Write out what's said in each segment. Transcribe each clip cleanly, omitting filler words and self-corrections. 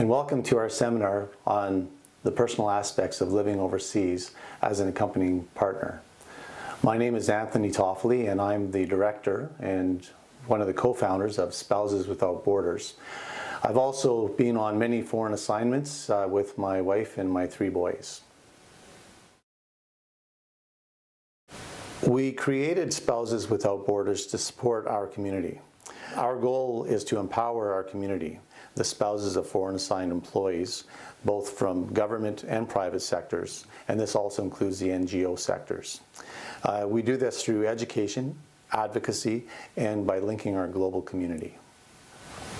and welcome to our seminar on the personal aspects of living overseas as an accompanying partner. My name is Anthony Toffoli, and I'm the director and one of the co-founders of Spouses Without Borders. I've also been on many foreign assignments with my wife and my 3 boys. We created Spouses Without Borders to support our community. Our goal is to empower our community, the spouses of foreign assigned employees, both from government and private sectors, and this also includes the NGO sectors. We do this through education, advocacy, and by linking our global community.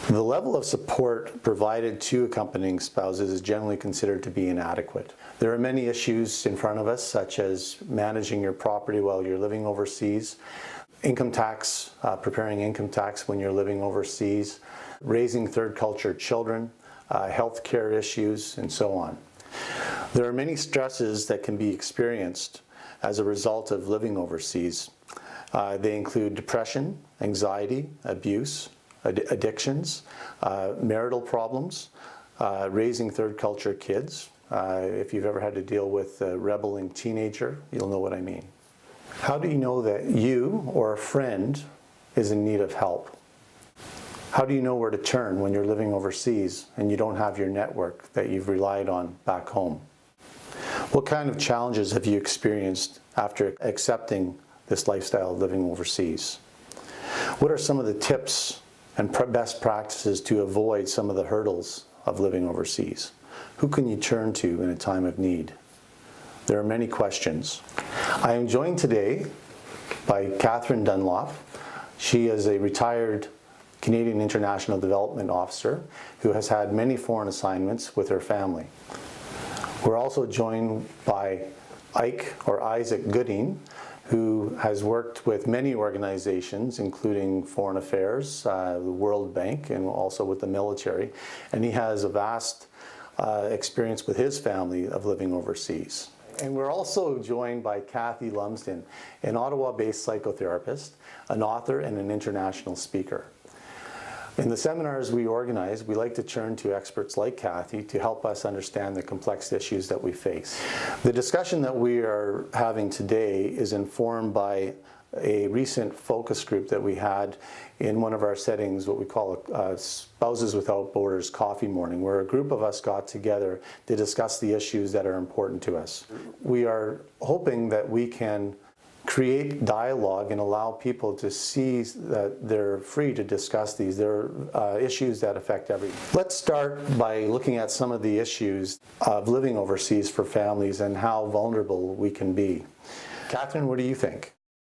The level of support provided to accompanying spouses is generally considered to be inadequate. There are many issues in front of us, such as managing your property while you're living overseas, income tax, preparing income tax when you're living overseas, raising third culture children, health care issues, and so on. There are many stresses that can be experienced as a result of living overseas. They include depression, anxiety, abuse, addictions, marital problems, raising third culture kids. If you've ever had to deal with a rebelling teenager, you'll know what I mean. How do you know that you or a friend is in need of help? How do you know where to turn when you're living overseas and you don't have your network that you've relied on back home? What kind of challenges have you experienced after accepting this lifestyle of living overseas? What are some of the tips and best practices to avoid some of the hurdles of living overseas? Who can you turn to in a time of need? There are many questions. I am joined today by Catherine Dunlop. She is a retired Canadian International Development Officer who has had many foreign assignments with her family. We're also joined by Isaac Gooding, who has worked with many organizations, including Foreign Affairs, the World Bank, and also with the military. And he has a vast experience with his family of living overseas. And we're also joined by Kathy Lumsden, an Ottawa-based psychotherapist, an author, and an international speaker. In the seminars we organize, we like to turn to experts like Kathy to help us understand the complex issues that we face. The discussion that we are having today is informed by a recent focus group that we had in one of our settings, what we call a Spouses Without Borders coffee morning, where a group of us got together to discuss the issues that are important to us. We are hoping that we can create dialogue and allow people to see that they're free to discuss these. There are issues that affect everyone. Let's start by looking at some of the issues of living overseas for families and how vulnerable we can be. Catherine, what do you think?